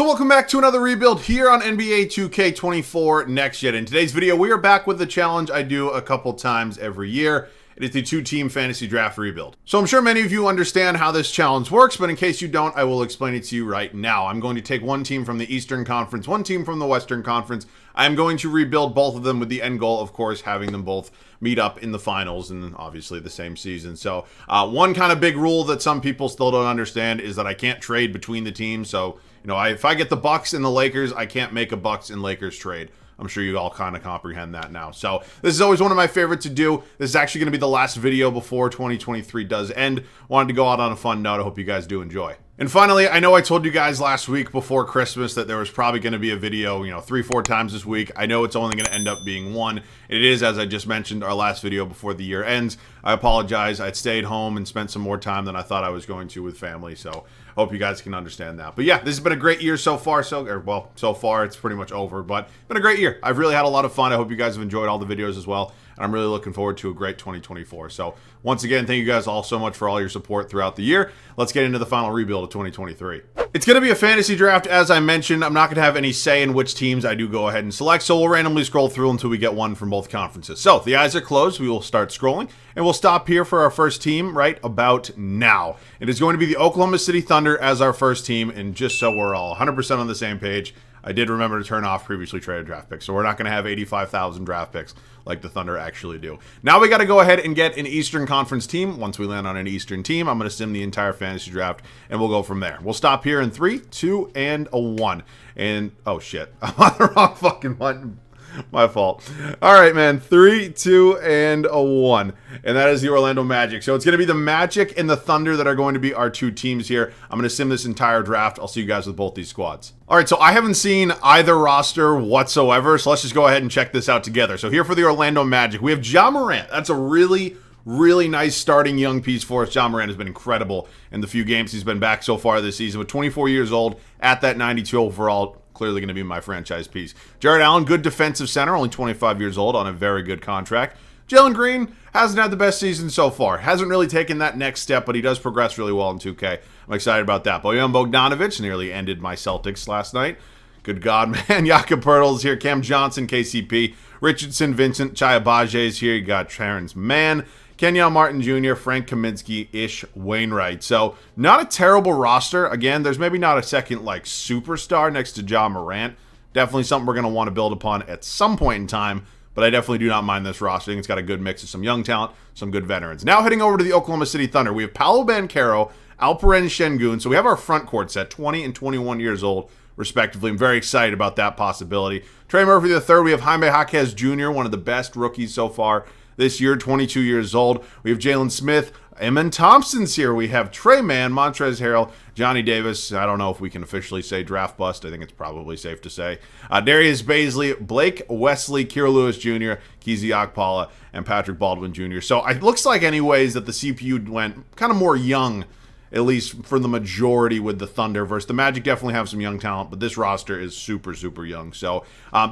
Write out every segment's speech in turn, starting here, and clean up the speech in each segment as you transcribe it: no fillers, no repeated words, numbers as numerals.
So welcome back to another rebuild here on NBA 2K24 Next Gen. In today's video, we are back with the challenge I do a couple times every year. It is the two-team fantasy draft rebuild. So I'm sure many of you understand how this challenge works, but in case you don't, I will explain it to you right now. I'm going to take one team from the Eastern Conference, one team from the Western Conference. I'm going to rebuild both of them with the end goal, of course, having them both meet up in the finals and obviously the same season. So one kind of big rule that some people still don't understand is that I can't trade between the teams. So, you know, if I get the Bucks and the Lakers, I can't make a Bucks and Lakers trade. I'm sure you all kind of comprehend that now. So this is always one of my favorites to do. This is actually going to be the last video before 2023 does end. Wanted to go out on a fun note. I hope you guys do enjoy. And finally, I know I told you guys last week before Christmas that there was probably going to be a video, 3-4 times this week. I know it's only going to end up being one. It is, as I just mentioned, our last video before the year ends. I apologize. I stayed home and spent some more time than I thought I was going to with family. So I hope you guys can understand that. But yeah, this has been a great year so far. So far it's pretty much over, but it's been a great year. I've really had a lot of fun. I hope you guys have enjoyed all the videos as well. And I'm really looking forward to a great 2024. So once again, thank you guys all so much for all your support throughout the year. Let's get into the final rebuild of 2023. It's going to be a fantasy draft, as I mentioned. I'm not going to have any say in which teams I do go ahead and select, so we'll randomly scroll through until we get one from both conferences. So the eyes are closed. We will start scrolling, and we'll stop here for our first team right about now. It is going to be the Oklahoma City Thunder as our first team, and just so we're all 100% on the same page, I did remember to turn off previously traded draft picks, so we're not going to have 85,000 draft picks like the Thunder actually do. Now we got to go ahead and get an Eastern Conference team. Once we land on an Eastern team, I'm going to sim the entire fantasy draft, and we'll go from there. We'll stop here in 3, 2, and a 1. And, oh shit, I'm on the wrong fucking button. My fault. All right, man. 3, 2, and a 1. And that is the Orlando Magic. So it's going to be the Magic and the Thunder that are going to be our two teams here. I'm going to sim this entire draft. I'll see you guys with both these squads. All right, so I haven't seen either roster whatsoever, so let's just go ahead and check this out together. So here for the Orlando Magic, we have Ja Morant. That's a really nice starting young piece for us. Ja Morant has been incredible in the few games he's been back so far this season. With 24 years old, at that 92 overall, clearly going to be my franchise piece. Jared Allen, good defensive center, only 25 years old on a very good contract. Jalen Green hasn't had the best season so far. Hasn't really taken that next step, but he does progress really well in 2K. I'm excited about that. Bojan Bogdanovic nearly ended my Celtics last night. Good God, man. Jakob Poeltl's here. Cam Johnson, KCP. Richardson, Vincent. Chaya Baj's here. You got Terrence Mann. Kenyon Martin Jr., Frank Kaminsky, Ish Wainwright. So not a terrible roster. Again, there's maybe not a second like superstar next to Ja Morant. Definitely something we're going to want to build upon at some point in time. But I definitely do not mind this roster. I think it's got a good mix of some young talent, some good veterans. Now heading over to the Oklahoma City Thunder. We have Paolo Banchero, Alperen Şengün. So we have our front court set, 20 and 21 years old, respectively. I'm very excited about that possibility. Trey Murphy III. We have Jaime Jaquez Jr., one of the best rookies so far this year, 22 years old. We have Jalen Smith. Amen Thompson's here. We have Trey Mann, Montrezl Harrell, Johnny Davis. I don't know if we can officially say draft bust. I think it's probably safe to say. Darius Baisley, Blake Wesley, Kira Lewis Jr., Kizzy Okpala, and Patrick Baldwin Jr. So it looks like anyways that the CPU went kind of more young, at least for the majority with the Thunder, versus the Magic definitely have some young talent, but this roster is super, super young. So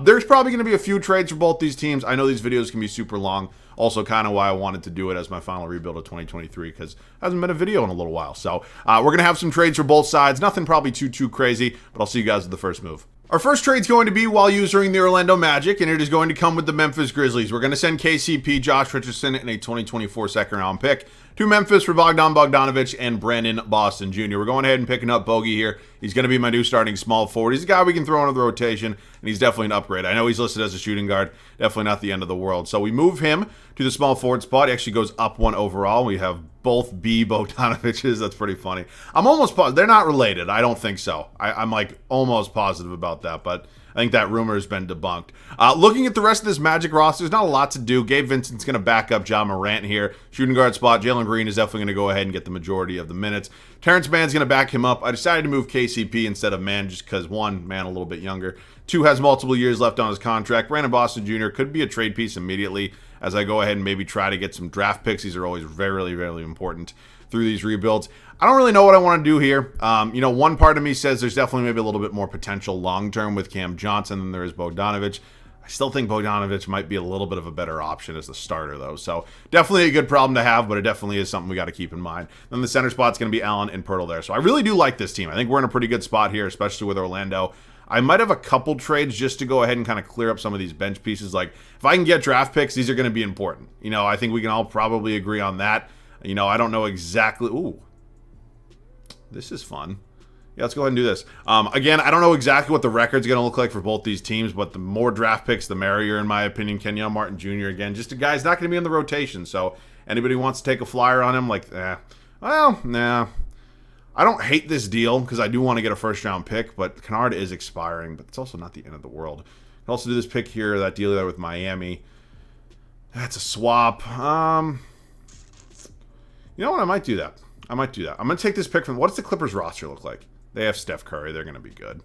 there's probably going to be a few trades for both these teams. I know these videos can be super long. Also kind of why I wanted to do it as my final rebuild of 2023, because it hasn't been a video in a little while. So we're going to have some trades for both sides. Nothing probably too crazy, but I'll see you guys with the first move. Our first trade's going to be while using the Orlando Magic, and it is going to come with the Memphis Grizzlies. We're going to send KCP, Josh Richardson, and a 2024 second-round pick to Memphis for Bogdan Bogdanovic and Brandon Boston Jr. We're going ahead and picking up Bogey here. He's going to be my new starting small forward. He's a guy we can throw into the rotation, and he's definitely an upgrade. I know he's listed as a shooting guard. Definitely not the end of the world. So we move him to the small forward spot. He actually goes up one overall. We have both B Bogdanovic's. That's pretty funny. I'm almost positive. They're not related. I don't think so. I'm like almost positive about that, but I think that rumor has been debunked. Looking at the rest of this Magic roster, there's not a lot to do. Gabe Vincent's going to back up Ja Morant here. Shooting guard spot, Jalen Green is definitely going to go ahead and get the majority of the minutes. Terrence Mann's going to back him up. I decided to move KCP instead of Mann just because, one, Mann a little bit younger. 2, has multiple years left on his contract. Brandon Boston Jr. could be a trade piece immediately as I go ahead and maybe try to get some draft picks. These are always very, very important through these rebuilds. I don't really know what I want to do here. One part of me says there's definitely maybe a little bit more potential long-term with Cam Johnson than there is Bogdanovic. I still think Bogdanovic might be a little bit of a better option as the starter, though. So definitely a good problem to have, but it definitely is something we got to keep in mind. Then the center spot's going to be Allen and Pirtle there. So I really do like this team. I think we're in a pretty good spot here, especially with Orlando. I might have a couple trades just to go ahead and kind of clear up some of these bench pieces. Like, if I can get draft picks, these are going to be important. You know, I think we can all probably agree on that. You know, I don't know exactly. Ooh, this is fun. Yeah, let's go ahead and do this. Again, I don't know exactly what the record's going to look like for both these teams, but the more draft picks, the merrier, in my opinion. Kenyon Martin Jr., again, just a guy's not going to be in the rotation, so anybody who wants to take a flyer on him, like, well, nah. I don't hate this deal because I do want to get a first-round pick, but Kennard is expiring, but it's also not the end of the world. I can also do this pick here, that deal there with Miami. That's a swap. You know what? I might do that. I'm going to take this pick from... What does the Clippers roster look like? They have Steph Curry. They're going to be good.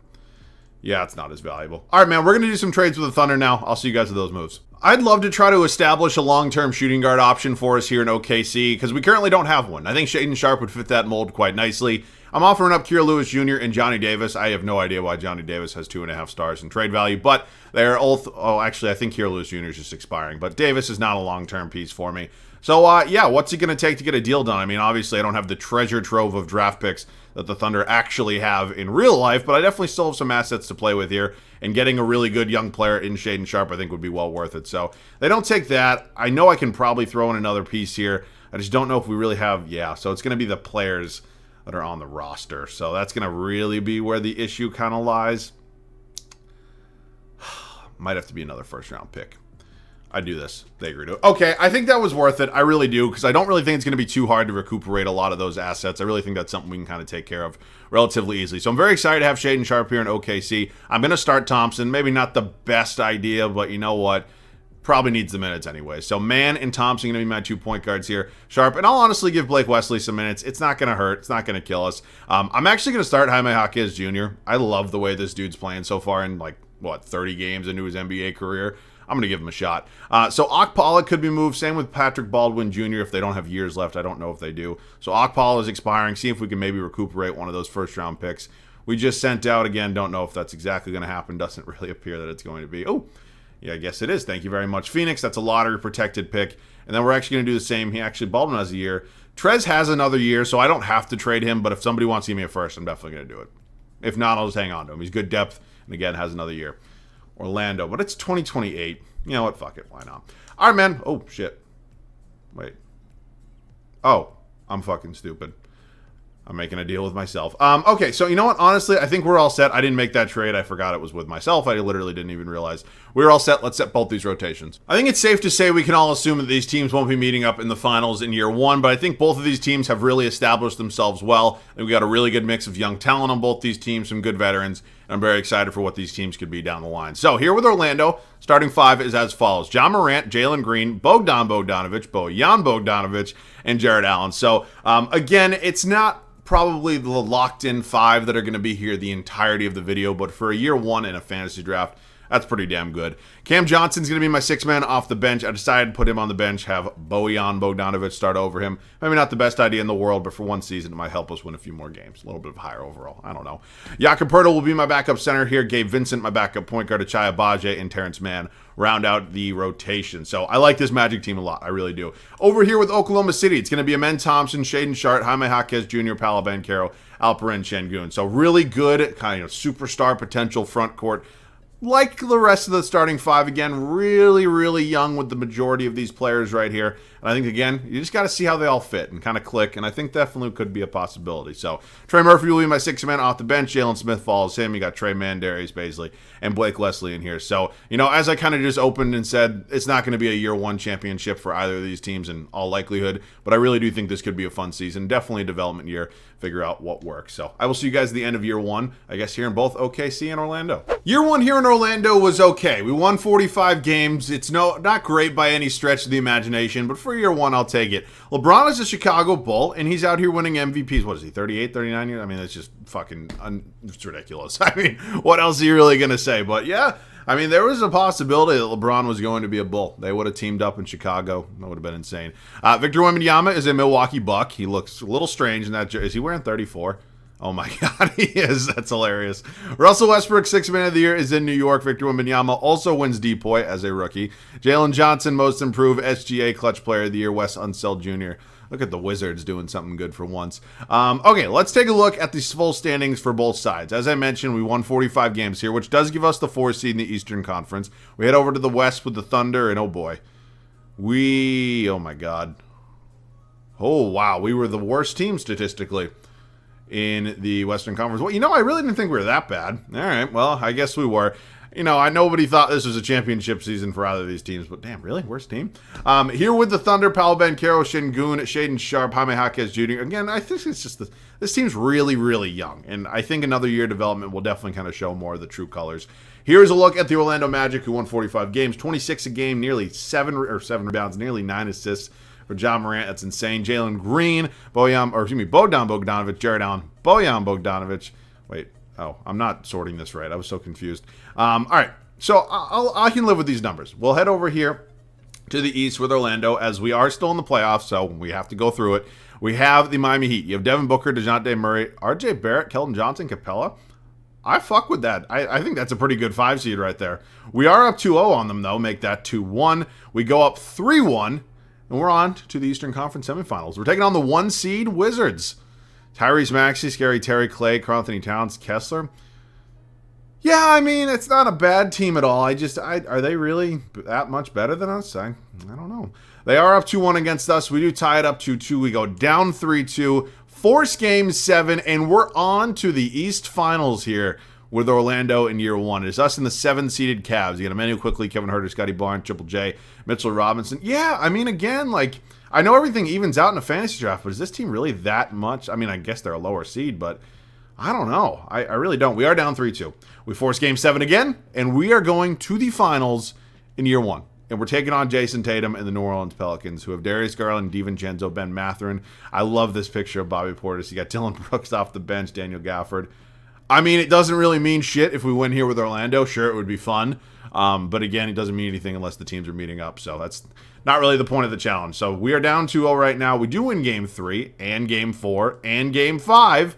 Yeah, it's not as valuable. All right, man, we're going to do some trades with the Thunder now. I'll see you guys with those moves. I'd love to try to establish a long-term shooting guard option for us here in OKC because we currently don't have one. I think Shaedon Sharpe would fit that mold quite nicely. I'm offering up Kira Lewis Jr. and Johnny Davis. I have no idea why Johnny Davis has 2.5 stars in trade value, but they're all... Oh, actually, I think Kira Lewis Jr. is just expiring, but Davis is not a long-term piece for me. So, yeah, what's it going to take to get a deal done? I mean, obviously, I don't have the treasure trove of draft picks that the Thunder actually have in real life, but I definitely still have some assets to play with here, and getting a really good young player in Shaedon Sharpe I think would be well worth it. So, they don't take that. I know I can probably throw in another piece here. I just don't know if we really have... Yeah, so it's going to be the players that are on the roster. So, that's going to really be where the issue kind of lies. Might have to be another first-round pick. I do this. They agree to it. Okay, I think that was worth it. I really do, because I don't really think it's going to be too hard to recuperate a lot of those assets. I really think that's something we can kind of take care of relatively easily. So I'm very excited to have Shaedon Sharpe here in OKC. I'm going to start Thompson. Maybe not the best idea, but you know what? Probably needs the minutes anyway. So Mann and Thompson going to be my 2 point guards here. Sharpe, and I'll honestly give Blake Wesley some minutes. It's not going to hurt. It's not going to kill us. I'm actually going to start Jaime Jaquez Jr. I love the way this dude's playing so far in, like, what, 30 games into his NBA career. I'm going to give him a shot. So Okpala could be moved. Same with Patrick Baldwin Jr. if they don't have years left. I don't know if they do. So Okpala is expiring. See if we can maybe recuperate one of those first-round picks. We just sent out, again, don't know if that's exactly going to happen. Doesn't really appear that it's going to be. Oh, yeah, I guess it is. Thank you very much, Phoenix. That's a lottery-protected pick. And then we're actually going to do the same. Baldwin has a year. Trez has another year, so I don't have to trade him. But if somebody wants to give me a first, I'm definitely going to do it. If not, I'll just hang on to him. He's good depth, and again, has another year. Orlando, but it's 2028. You know what? Fuck it. Why not? All right, man. Oh, shit. Wait. Oh, I'm fucking stupid. I'm making a deal with myself. Okay, so you know what? Honestly, I think we're all set. I didn't make that trade. I forgot it was with myself. I literally didn't even realize. We're all set. Let's set both these rotations. I think it's safe to say we can all assume that these teams won't be meeting up in the finals in year one, but I think both of these teams have really established themselves well. And we got a really good mix of young talent on both these teams, some good veterans. And I'm very excited for what these teams could be down the line. So here with Orlando, starting five is as follows. John Morant, Jalen Green, Bojan Bogdanovic, and Jared Allen. So again, it's not probably the locked-in five that are going to be here the entirety of the video, but for a year one in a fantasy draft, that's pretty damn good. Cam Johnson's going to be my sixth man off the bench. I decided to put him on the bench, have Bojan Bogdanovic start over him. Maybe not the best idea in the world, but for one season, it might help us win a few more games. A little bit of higher overall. I don't know. Jakob Poeltl will be my backup center here. Gabe Vincent, my backup point guard. Achai Agbaji and Terrence Mann round out the rotation. So I like this Magic team a lot. I really do. Over here with Oklahoma City, it's going to be Amen Thompson, Shaedon Sharpe, Jaime Jaquez Jr., Paolo Banchero, Alperen Şengün. So really good, kind of superstar potential front court. Like the rest of the starting five, again, really, really young with the majority of these players right here. And I think, again, you just got to see how they all fit and kind of click. And I think definitely could be a possibility. So Trey Murphy will be my sixth man off the bench. Jalen Smith follows him. You got Trey Mann, Darius Bazley, and Blake Wesley in here. So, you know, as I kind of just opened and said, it's not going to be a year one championship for either of these teams in all likelihood. But I really do think this could be a fun season. Definitely a development year. Figure out what works. So I will see you guys at the end of year one, I guess, here in both OKC and Orlando. Year one here in Orlando was okay. We won 45 games. It's not great by any stretch of the imagination, but for year one, I'll take it. LeBron is a Chicago Bull, and he's out here winning MVPs. What is he, 38, 39 years? I mean, that's just fucking it's ridiculous. I mean, what else are you really going to say? But yeah, I mean, there was a possibility that LeBron was going to be a Bull. They would have teamed up in Chicago. That would have been insane. Victor Wembanyama is a Milwaukee Buck. He looks a little strange in that jersey. Is he wearing 34? Oh my God, he is. That's hilarious. Russell Westbrook, 6th man of the year, is in New York. Victor Wembanyama also wins Depoy as a rookie. Jalen Johnson, most improved SGA clutch player of the year. Wes Unseld Jr. Look at the Wizards doing something good for once. Okay, let's take a look at the full standings for both sides. As I mentioned, we won 45 games here, which does give us the 4th seed in the Eastern Conference. We head over to the West with the Thunder, and oh boy. Oh my God. Oh wow, we were the worst team statistically in the Western Conference. Well, you know, I really didn't think we were that bad. All right, well, I guess we were. You know, nobody thought this was a championship season for either of these teams, but damn, really? Worst team? Here with the Thunder, Paolo Banchero, Şengün, Shaedon Sharpe, Jaime Jaquez Jr. Again, I think it's just this team's really, really young, and I think another year of development will definitely kind of show more of the true colors. Here's a look at the Orlando Magic, who won 45 games, 26 a game, nearly 7 rebounds, nearly 9 assists for John Morant. That's insane. Jalen Green, Bogdan Bogdanovic, Jared Allen, Bojan Bogdanovic. Wait, oh, I'm not sorting this right. I was so confused. All right, so I can live with these numbers. We'll head over here to the East with Orlando, as we are still in the playoffs, so we have to go through it. We have the Miami Heat. You have Devin Booker, DeJounte Murray, RJ Barrett, Keldon Johnson, Capella. I fuck with that. I think that's a pretty good 5 seed right there. We are up 2-0 on them, though. Make that 2-1. We go up 3-1, and we're on to the Eastern Conference semifinals. We're taking on the 1 seed Wizards. Tyrese Maxey, Scary Terry, Clay, Karl-Anthony Towns, Kessler. Yeah, I mean, it's not a bad team at all. Are they really that much better than us? I don't know. They are up 2-1 against us. We do tie it up 2-2. We go down 3-2. Force game 7, and we're on to the East Finals here with Orlando in year 1. It's us and the 7-seeded Cavs. You got Emmanuel Quickly, Kevin Huerter, Scotty Barnes, Triple J, Mitchell Robinson. Yeah, I mean, again, like, I know everything evens out in a fantasy draft, but is this team really that much? I mean, I guess they're a lower seed, but I don't know. I really don't. We are down 3-2. We force game 7 again, and we are going to the finals in year 1. And we're taking on Jason Tatum and the New Orleans Pelicans, who have Darius Garland, DiVincenzo, Ben Mathurin. I love this picture of Bobby Portis. You got Dylan Brooks off the bench, Daniel Gafford. I mean, it doesn't really mean shit if we win here with Orlando. Sure, it would be fun. But again, it doesn't mean anything unless the teams are meeting up. So that's not really the point of the challenge. So we are down 2-0 right now. We do win game 3 and game 4 and game 5.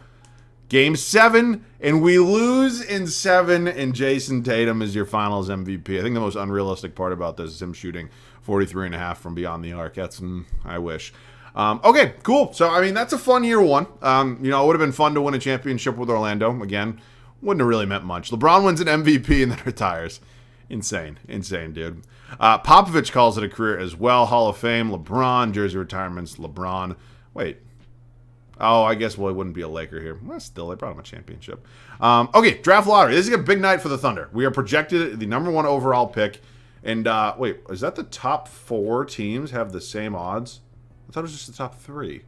Game 7, and we lose in 7, and Jason Tatum is your finals MVP. I think the most unrealistic part about this is him shooting 43.5 from beyond the arc. That's, I wish. Okay, cool. So, I mean, that's a fun year 1. You know, it would have been fun to win a championship with Orlando. Again, wouldn't have really meant much. LeBron wins an MVP and then retires. Insane, dude. Popovich calls it a career as well. Hall of Fame, LeBron, jersey retirements, LeBron. Wait. Oh, I guess, well, it wouldn't be a Laker here. Well, still, they brought him a championship. Okay, draft lottery. This is a big night for the Thunder. We are projected the number 1 overall pick. And, wait, is that the top 4 teams have the same odds? I thought it was just the top 3.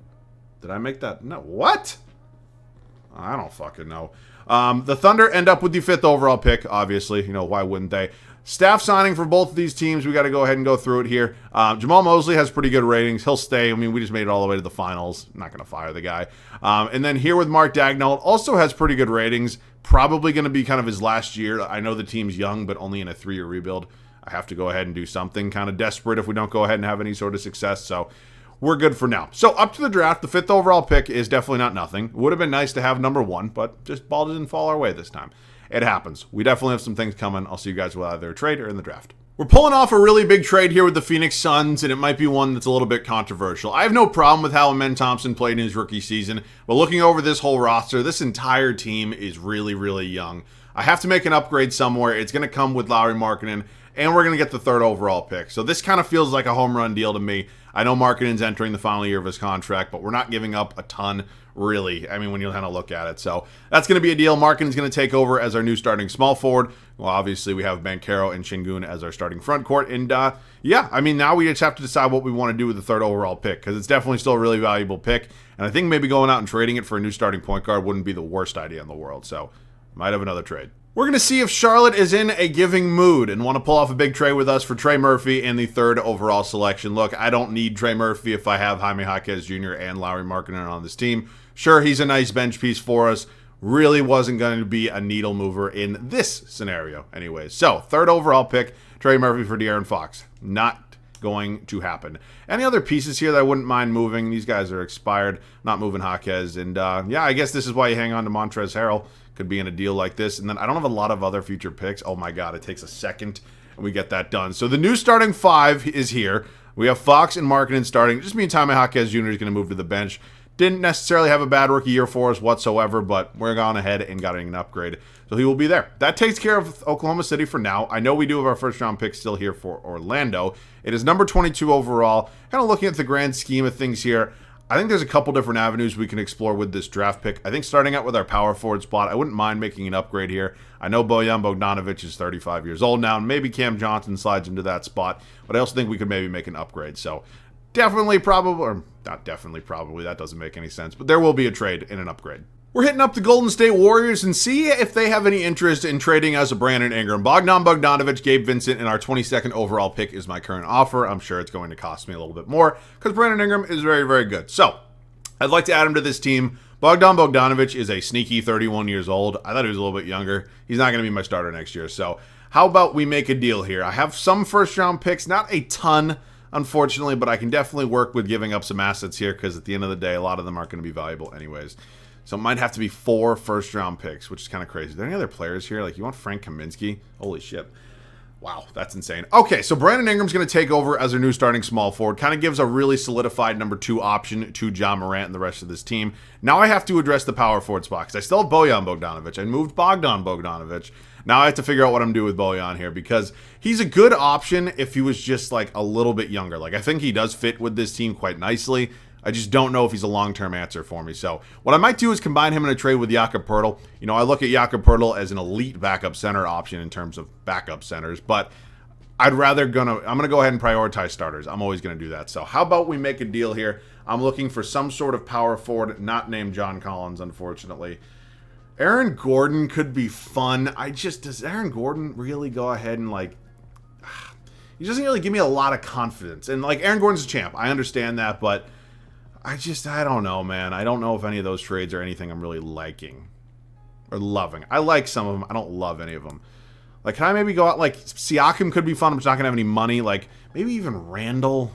Did I make that? No. What? I don't fucking know. The Thunder end up with the 5th overall pick, obviously. You know, why wouldn't they? Staff signing for both of these teams. We got to go ahead and go through it here. Jamal Mosley has pretty good ratings. He'll stay. I mean, we just made it all the way to the finals. I'm not going to fire the guy. And then here with Mark Dagnall, also has pretty good ratings. Probably going to be kind of his last year. I know the team's young, but only in a 3-year rebuild. I have to go ahead and do something kind of desperate if we don't go ahead and have any sort of success. So we're good for now. So up to the draft, the 5th overall pick is definitely not nothing. Would have been nice to have number 1, but just ball didn't fall our way this time. It happens. We definitely have some things coming. I'll see you guys with either a trade or in the draft. We're pulling off a really big trade here with the Phoenix Suns, and it might be one that's a little bit controversial. I have no problem with how Amen Thompson played in his rookie season, but looking over this whole roster, this entire team is really, really young. I have to make an upgrade somewhere. It's going to come with Lauri Markkanen, and we're going to get the 3rd overall pick. So this kind of feels like a home run deal to me. I know Markkanen's entering the final year of his contract, but we're not giving up a ton, really. I mean, when you kind of look at it. So that's going to be a deal. Markkanen's going to take over as our new starting small forward. Well, obviously, we have Banchero and Şengün as our starting front court. And, yeah, I mean, now we just have to decide what we want to do with the 3rd overall pick, because it's definitely still a really valuable pick. And I think maybe going out and trading it for a new starting point guard wouldn't be the worst idea in the world. So might have another trade. We're going to see if Charlotte is in a giving mood and want to pull off a big trade with us for Trey Murphy and the 3rd overall selection. Look, I don't need Trey Murphy if I have Jaime Jaquez Jr. and Lauri Markkanen on this team. Sure, he's a nice bench piece for us. Really wasn't going to be a needle mover in this scenario anyways. So, 3rd overall pick, Trey Murphy for De'Aaron Fox. Not going to happen. Any other pieces here that I wouldn't mind moving? These guys are expired. Not moving Jaquez. And yeah, I guess this is why you hang on to Montrezl Harrell. Could be in a deal like this. And then I don't have a lot of other future picks. Oh my God, it takes a second and we get that done. So the new starting 5 is here. We have Fox and Markkanen starting. Just means Jaime Jaquez Jr. is going to move to the bench. Didn't necessarily have a bad rookie year for us whatsoever, but we're going ahead and getting an upgrade. So he will be there. That takes care of Oklahoma City for now. I know we do have our first round pick still here for Orlando. It is number 22 overall. Kind of looking at the grand scheme of things here, I think there's a couple different avenues we can explore with this draft pick. I think starting out with our power forward spot, I wouldn't mind making an upgrade here. I know Bojan Bogdanovic is 35 years old now, and maybe Cam Johnson slides into that spot, but I also think we could maybe make an upgrade. So definitely, probably, or not definitely, probably, that doesn't make any sense, but there will be a trade and an upgrade. We're hitting up the Golden State Warriors and see if they have any interest in trading us a Brandon Ingram. Bogdan Bogdanovic, Gabe Vincent, and our 22nd overall pick is my current offer. I'm sure it's going to cost me a little bit more because Brandon Ingram is very, very good. So I'd like to add him to this team. Bogdan Bogdanovic is a sneaky 31 years old. I thought he was a little bit younger. He's not going to be my starter next year. So how about we make a deal here? I have some first-round picks, not a ton, unfortunately, but I can definitely work with giving up some assets here because at the end of the day, a lot of them aren't going to be valuable anyways. So it might have to be 4 first-round picks, which is kind of crazy. Are there any other players here? Like, you want Frank Kaminsky? Holy shit. Wow, that's insane. Okay, so Brandon Ingram's going to take over as our new starting small forward. Kind of gives a really solidified number 2 option to John Morant and the rest of this team. Now I have to address the power forward spot because I still have Bojan Bogdanovic. I moved Bogdan Bogdanovic. Now I have to figure out what I'm doing with Bojan here because he's a good option if he was just like a little bit younger. Like I think he does fit with this team quite nicely. I just don't know if he's a long-term answer for me. So what I might do is combine him in a trade with Jakob Poeltl. You know, I look at Jakob Poeltl as an elite backup center option in terms of backup centers, but I'm gonna go ahead and prioritize starters. I'm always gonna do that. So how about we make a deal here? I'm looking for some sort of power forward, not named John Collins, unfortunately. Aaron Gordon could be fun. Does Aaron Gordon really go ahead and like, he doesn't really give me a lot of confidence. And like Aaron Gordon's a champ. I understand that, but I don't know, man. I don't know if any of those trades are anything I'm really liking or loving. I like some of them. I don't love any of them. Like, can I maybe go out, like, Siakam could be fun, but it's not going to have any money. Like, maybe even Randall,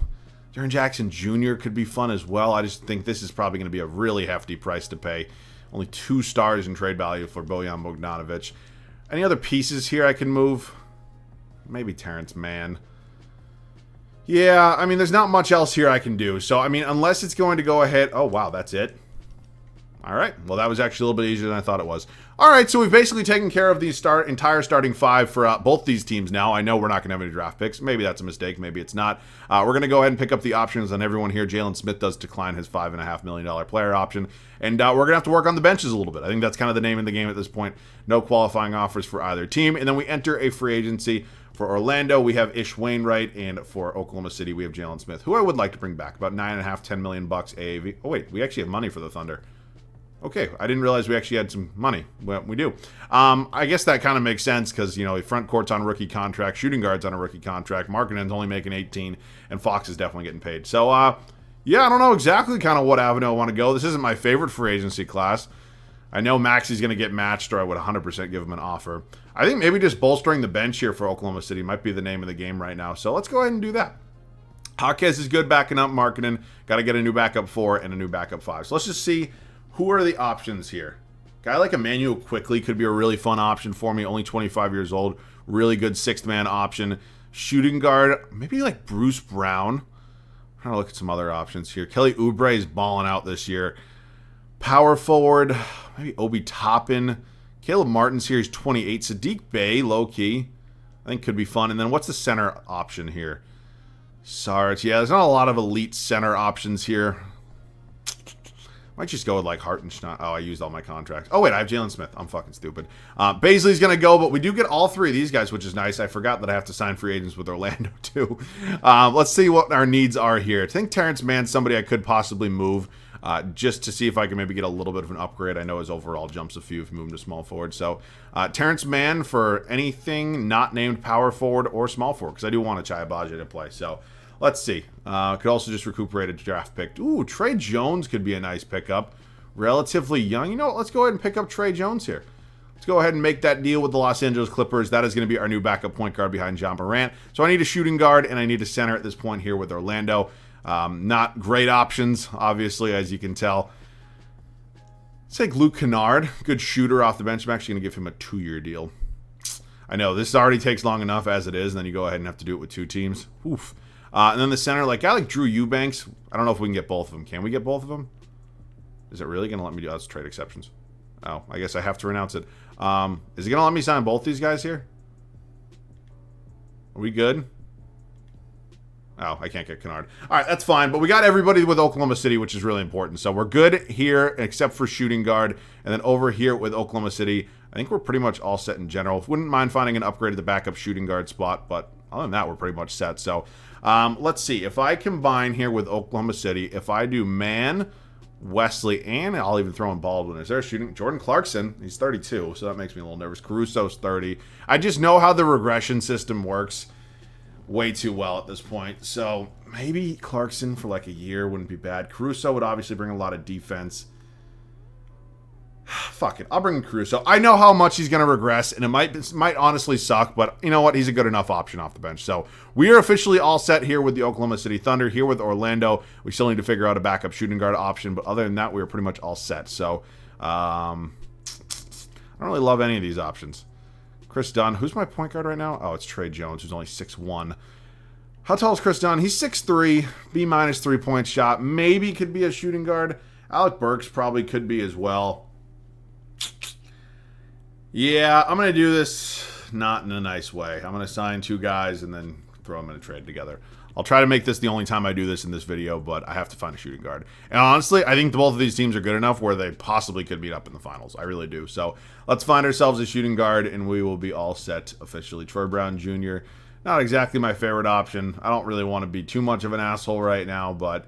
Jaren Jackson Jr. could be fun as well. I just think this is probably going to be a really hefty price to pay. Only 2 stars in trade value for Bojan Bogdanovic. Any other pieces here I can move? Maybe Terrence Mann. Yeah, I mean, there's not much else here I can do. So, I mean, unless it's going to go ahead... Oh, wow, that's it. All right. Well, that was actually a little bit easier than I thought it was. All right, so we've basically taken care of the entire starting 5 for both these teams now. I know we're not going to have any draft picks. Maybe that's a mistake. Maybe it's not. We're going to go ahead and pick up the options on everyone here. Jalen Smith does decline his $5.5 million player option. And we're going to have to work on the benches a little bit. I think that's kind of the name of the game at this point. No qualifying offers for either team. And then we enter a free agency. For Orlando, we have Ish Wainwright, and for Oklahoma City, we have Jalen Smith, who I would like to bring back. About $9.5, $10 million AAV. Oh, wait, we actually have money for the Thunder. Okay, I didn't realize we actually had some money. Well, we do. I guess that kind of makes sense because, you know, front court's on a rookie contract, shooting guard's on a rookie contract, Markkanen's only making 18, and Fox is definitely getting paid. So, yeah, I don't know exactly kind of what avenue I want to go. This isn't my favorite free agency class. I know Maxi's going to get matched, or I would 100% give him an offer. I think maybe just bolstering the bench here for Oklahoma City might be the name of the game right now. So let's go ahead and do that. Jaquez is good backing up Markkanen. Got to get a new backup 4 and a new backup 5. So let's just see who are the options here. Guy like Emmanuel Quickly could be a really fun option for me. Only 25 years old. Really good 6th-man option. Shooting guard, maybe like Bruce Brown. I'm trying to look at some other options here. Kelly Oubre is balling out this year. Power forward, maybe Obi Toppin. Caleb Martin's here. He's 28. Sadiq Bey, low-key. I think could be fun. And then what's the center option here? Sarge. Yeah, there's not a lot of elite center options here. Might just go with like Hartenstein. Oh, I used all my contracts. Oh, wait, I have Jalen Smith. I'm fucking stupid. Baisley's going to go, but we do get all 3 of these guys, which is nice. I forgot that I have to sign free agents with Orlando, too. Let's see what our needs are here. I think Terrence Mann's somebody I could possibly move just to see if I can maybe get a little bit of an upgrade. I know his overall jumps a few if you move him to small forward. So, Terrence Mann for anything not named power forward or small forward, because I do want a Chai Agbaje to play. So, let's see. Could also just recuperate a draft pick. Ooh, Trey Jones could be a nice pickup. Relatively young. You know what? Let's go ahead and pick up Trey Jones here. Let's go ahead and make that deal with the Los Angeles Clippers. That is going to be our new backup point guard behind Ja Morant. So I need a shooting guard, and I need a center at this point here with Orlando. Not great options, obviously, as you can tell. Let's take Luke Kennard, good shooter off the bench. I'm actually going to give him a 2-year deal. I know, this already takes long enough as it is, and then you go ahead and have to do it with 2 teams. Oof. And then the center, like, I like Drew Eubanks. I don't know if we can get both of them. Can we get both of them? Is it really going to let me do that? That's trade exceptions. Oh, I guess I have to renounce it. Is it going to let me sign both these guys here? Are we good? Oh, I can't get Kennard. All right, that's fine. But we got everybody with Oklahoma City, which is really important. So we're good here, except for shooting guard. And then over here with Oklahoma City, I think we're pretty much all set in general. Wouldn't mind finding an upgrade at the backup shooting guard spot. But other than that, we're pretty much set. So let's see. If I combine here with Oklahoma City, if I do Man, Wesley, and I'll even throw in Baldwin. Is there a shooting? Jordan Clarkson, he's 32, so that makes me a little nervous. Caruso's 30. I just know how the regression system works way too well at this point. So maybe Clarkson for like a year wouldn't be bad. Caruso would obviously bring a lot of defense. Fuck it. I'll bring in Caruso. I know how much he's going to regress, and it might honestly suck, but you know what? He's a good enough option off the bench. So we are officially all set here with the Oklahoma City Thunder. Here with Orlando, we still need to figure out a backup shooting guard option, but other than that, we are pretty much all set. So I don't really love any of these options. Chris Dunn. Who's my point guard right now? Oh, it's Trey Jones, who's only 6'1". How tall is Chris Dunn? He's 6'3", B- 3-point shot. Maybe could be a shooting guard. Alec Burks probably could be as well. Yeah, I'm going to do this not in a nice way. I'm going to sign 2 guys and then throw them in a trade together. I'll try to make this the only time I do this in this video, but I have to find a shooting guard. And honestly, I think both of these teams are good enough where they possibly could meet up in the finals. I really do. So let's find ourselves a shooting guard, and we will be all set officially. Troy Brown Jr., not exactly my favorite option. I don't really want to be too much of an asshole right now, but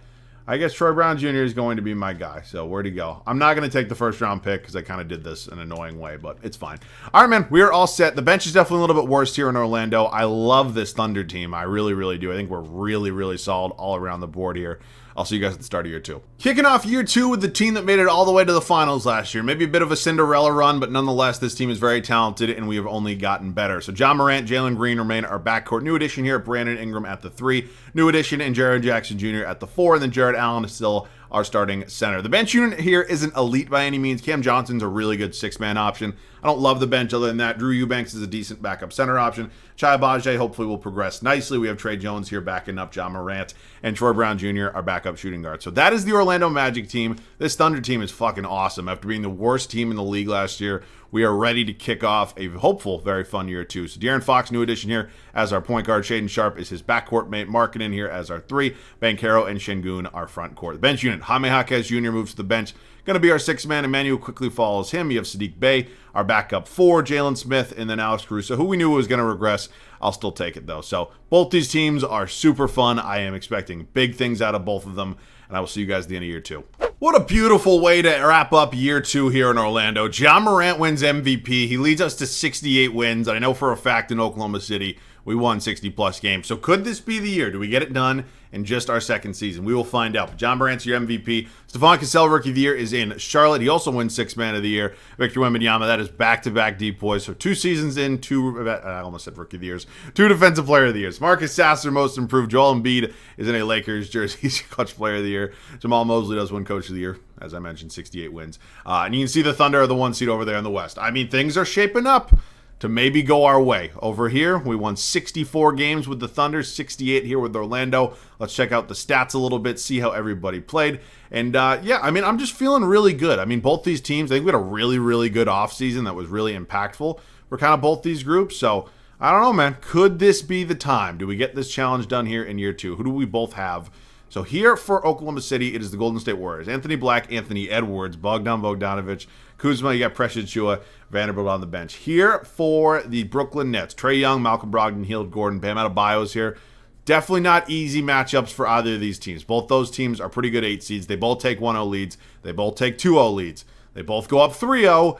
I guess Troy Brown Jr. is going to be my guy. So where'd he go? I'm not going to take the first-round pick because I kind of did this in an annoying way, but it's fine. All right, man, we are all set. The bench is definitely a little bit worse here in Orlando. I love this Thunder team. I really, really do. I think we're really, really solid all around the board here. I'll see you guys at the start of year 2. Kicking off year 2 with the team that made it all the way to the finals last year. Maybe a bit of a Cinderella run, but nonetheless, this team is very talented, and we have only gotten better. So Ja Morant, Jalen Green remain our backcourt. New addition here, Brandon Ingram at the 3. New addition in Jaren Jackson Jr. at the 4. And then Jared Allen is still our starting center. The bench unit here isn't elite by any means. Cam Johnson's a really good 6-man option. I don't love the bench other than that. Drew Eubanks is a decent backup center option. Chai Bajaj hopefully will progress nicely. We have Trey Jones here backing up Ja Morant, and Troy Brown Jr., our backup shooting guard. So that is the Orlando Magic team. This Thunder team is fucking awesome. After being the worst team in the league last year, we are ready to kick off a hopeful, very fun year 2. So De'Aaron Fox, new addition here as our point guard. Shaedon Sharpe is his backcourt mate. Markkanen here as our 3. Banchero and Şengün our front court. The bench unit, Jaime Jaquez Jr. moves to the bench. Going to be our 6-man. Emmanuel quickly follows him. You have Sadiq Bey, our backup 4, Jalen Smith, and then Alex Caruso, who we knew was going to regress. I'll still take it, though. So both these teams are super fun. I am expecting big things out of both of them, and I will see you guys at the end of year 2. What a beautiful way to wrap up year 2 here in Orlando. Ja Morant wins MVP. He leads us to 68 wins. I know for a fact in Oklahoma City, we won 60-plus games. So could this be the year? Do we get it done in just our second season? We will find out. But Ja Morant's your MVP. Stephon Cassell, Rookie of the Year, is in Charlotte. He also wins 6-man of the Year. Victor Wembanyama, that is back-to-back depoys. So 2 seasons in, 2, I almost said Rookie of the Years, 2 Defensive Player of the Years. Marcus Sasser, Most Improved. Joel Embiid is in a Lakers jersey. He's Clutch Player of the Year. Jamal Mosley does win Coach of the Year. As I mentioned, 68 wins. And you can see the Thunder are the 1 seed over there in the West. I mean, things are shaping up to maybe go our way. Over here, we won 64 games with the Thunder, 68 here with Orlando. Let's check out the stats a little bit, see how everybody played. And yeah, I mean, I'm just feeling really good. I mean, both these teams, I think we had a really, really good offseason that was really impactful for kind of both these groups. So I don't know, man. Could this be the time? Do we get this challenge done here in year 2? Who do we both have? So here for Oklahoma City, it is the Golden State Warriors. Anthony Black, Anthony Edwards, Bogdan Bogdanovic, Kuzma, you got Precious Achiuwa, Vanderbilt on the bench. Here for the Brooklyn Nets, Trae Young, Malcolm Brogdon, Hield Gordon, Bam Adebayo's here. Definitely not easy matchups for either of these teams. Both those teams are pretty good 8 seeds. They both take 1-0 leads. They both take 2-0 leads. They both go up 3-0,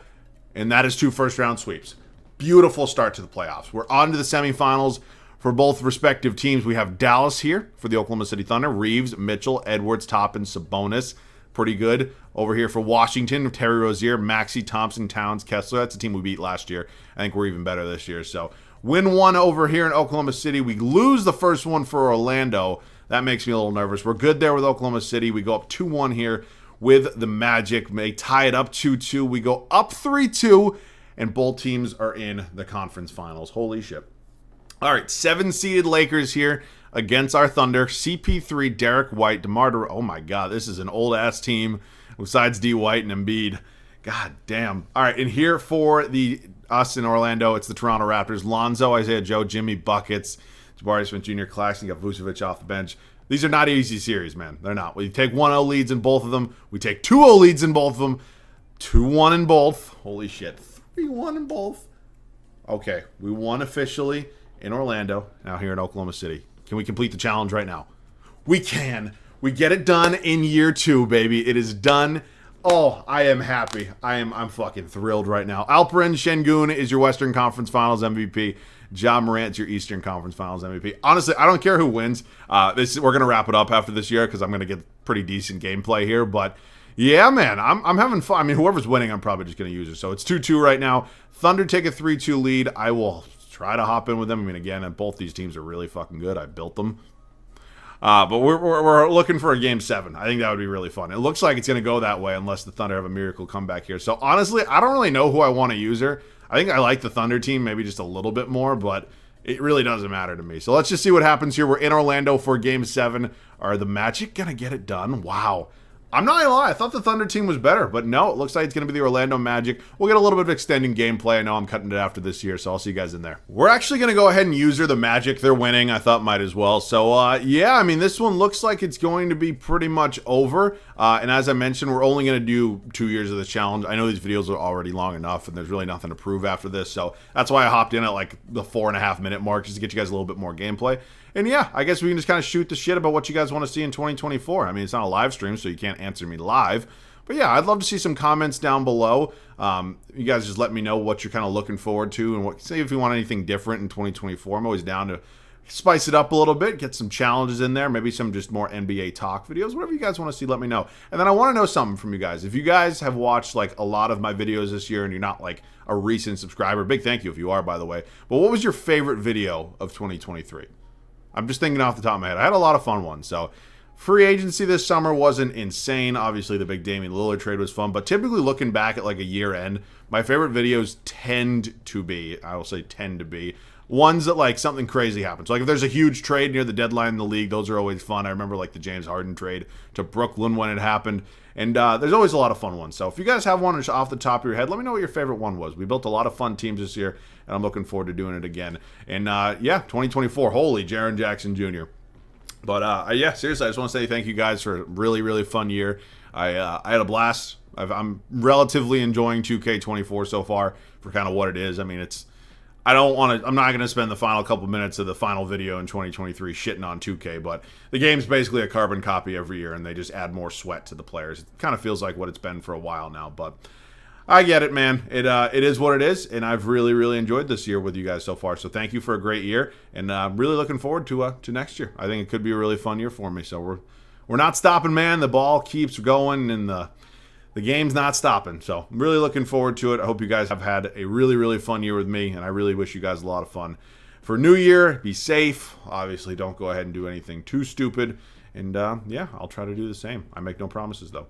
and that is 2 first-round sweeps. Beautiful start to the playoffs. We're on to the semifinals. For both respective teams, we have Dallas here for the Oklahoma City Thunder. Reeves, Mitchell, Edwards, Toppin, Sabonis. pretty good. Over here for Washington, Terry Rozier, Maxey, Thompson, Towns, Kessler. That's a team we beat last year. I think we're even better this year. So win one over here in Oklahoma City. We lose the first one for Orlando. That makes me a little nervous. We're good there with Oklahoma City. We go up 2-1 here with the Magic. May tie it up 2-2. We go up 3-2, and both teams are in the conference finals. Holy shit. All right, 7-seeded Lakers here against our Thunder. CP3, Derek White, DeMar DeRozan. Oh my God, this is an old-ass team besides D. White and Embiid. God damn. All right, and here for us in Orlando, it's the Toronto Raptors. Lonzo, Isaiah Joe, Jimmy Buckets, Jabari Smith Jr., Claxton, got Vucevic off the bench. These are not easy series, man. They're not. We take 1-0 leads in both of them. We take 2-0 leads in both of them. 2-1 in both. Holy shit. 3-1 in both. Okay, we won officially in Orlando, now here in Oklahoma City. Can we complete the challenge right now? We can. We get it done in year 2, baby. It is done. Oh, I am happy. I'm fucking thrilled right now. Alperen Şengün is your Western Conference Finals MVP. Ja Morant's your Eastern Conference Finals MVP. Honestly, I don't care who wins. We're going to wrap it up after this year because I'm going to get pretty decent gameplay here. But yeah, man, I'm having fun. I mean, whoever's winning, I'm probably just going to use it. So it's 2-2 right now. Thunder take a 3-2 lead. I will try to hop in with them. I mean, again, both these teams are really fucking good. I built them. But we're looking for a game 7. I think that would be really fun. It looks like it's going to go that way unless the Thunder have a miracle comeback here. So honestly, I don't really know who I want to use here. I think I like the Thunder team maybe just a little bit more, but it really doesn't matter to me. So let's just see what happens here. We're in Orlando for game 7. Are the Magic going to get it done? Wow. I'm not going to lie. I thought the Thunder team was better, but no, it looks like it's going to be the Orlando Magic. We'll get a little bit of extending gameplay. I know I'm cutting it after this year, so I'll see you guys in there. We're actually going to go ahead and use the Magic. They're winning. I thought might as well. So, yeah, I mean, this one looks like it's going to be pretty much over. And as I mentioned, we're only going to do 2 years of this challenge. I know these videos are already long enough, and there's really nothing to prove after this. So that's why I hopped in at like the 4.5 minute mark just to get you guys a little bit more gameplay. And yeah, I guess we can just kind of shoot the shit about what you guys want to see in 2024. I mean, it's not a live stream, so you can't answer me live. But yeah, I'd love to see some comments down below. You guys just let me know what you're kind of looking forward to and say if you want anything different in 2024. I'm always down to spice it up a little bit, get some challenges in there, maybe some just more NBA talk videos. Whatever you guys want to see, let me know. And then I want to know something from you guys. If you guys have watched like a lot of my videos this year and you're not like a recent subscriber, big thank you if you are, by the way. But what was your favorite video of 2023? I'm just thinking off the top of my head. I had a lot of fun ones. So free agency this summer wasn't insane. Obviously, the big Damian Lillard trade was fun. But typically looking back at like a year end, my favorite videos tend to be ones that like something crazy happens. Like if there's a huge trade near the deadline in the league, those are always fun. I remember like the James Harden trade to Brooklyn when it happened. And there's always a lot of fun ones. So if you guys have one off the top of your head, let me know what your favorite one was. We built a lot of fun teams this year, and I'm looking forward to doing it again. And yeah, 2024, holy Jaren Jackson Jr. But yeah, seriously, I just want to say thank you guys for a really, really fun year. I had a blast. I'm relatively enjoying 2K24 so far for kind of what it is. I mean, I'm not going to spend the final couple minutes of the final video in 2023 shitting on 2K, but the game's basically a carbon copy every year, and they just add more sweat to the players. It kind of feels like what it's been for a while now, but I get it, man. It is what it is, and I've really, really enjoyed this year with you guys so far. So thank you for a great year, and I'm really looking forward to next year. I think it could be a really fun year for me. So we're not stopping, man. The ball keeps going, and the game's not stopping. So I'm really looking forward to it. I hope you guys have had a really, really fun year with me, and I really wish you guys a lot of fun. For New Year, be safe. Obviously, don't go ahead and do anything too stupid. And yeah, I'll try to do the same. I make no promises, though.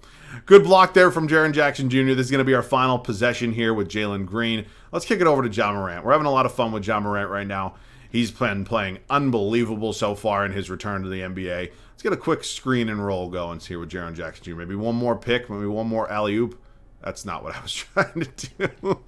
Good block there from Jaren Jackson Jr. This is going to be our final possession here with Jalen Green. Let's kick it over to Ja Morant. We're having a lot of fun with Ja Morant right now. He's been playing unbelievable so far in his return to the NBA. Let's get a quick screen and roll going here with Jaren Jackson Jr. Maybe one more pick, maybe one more alley-oop. That's not what I was trying to do.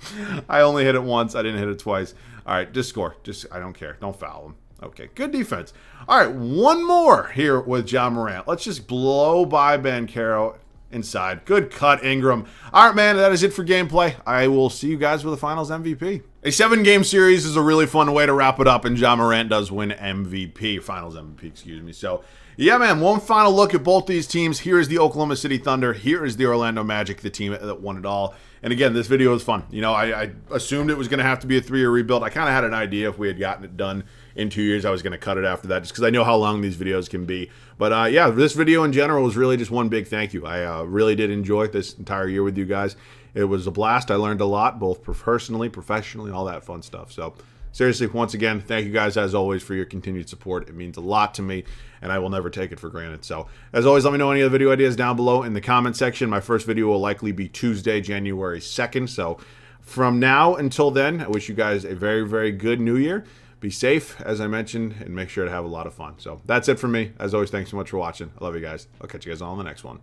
I only hit it once. I didn't hit it twice. All right, just score. I don't care. Don't foul him. Okay, good defense. All right, one more here with Ja Morant. Let's just blow by Banchero inside. Good cut, Ingram. All right, man, that is it for gameplay. I will see you guys with the Finals MVP. A 7-game series is a really fun way to wrap it up, and Ja Morant does win MVP, Finals MVP, excuse me. So, yeah, man, one final look at both these teams. Here is the Oklahoma City Thunder. Here is the Orlando Magic, the team that won it all. And again, this video was fun. You know, I assumed it was going to have to be a 3-year rebuild. I kind of had an idea if we had gotten it done in 2 years I was going to cut it after that, just because I know how long these videos can be. But yeah, this video in general was really just one big thank you. I really did enjoy this entire year with you guys. It was a blast. I learned a lot, both personally, professionally, all that fun stuff. So seriously, once again, thank you guys as always for your continued support. It means a lot to me, and I will never take it for granted. So as always, let me know any other video ideas down below in the comment section. My first video will likely be Tuesday, January 2nd. So from now until then, I wish you guys a very, very good new year. Be safe, as I mentioned, and make sure to have a lot of fun. So that's it for me. As always, thanks so much for watching. I love you guys. I'll catch you guys all in the next one.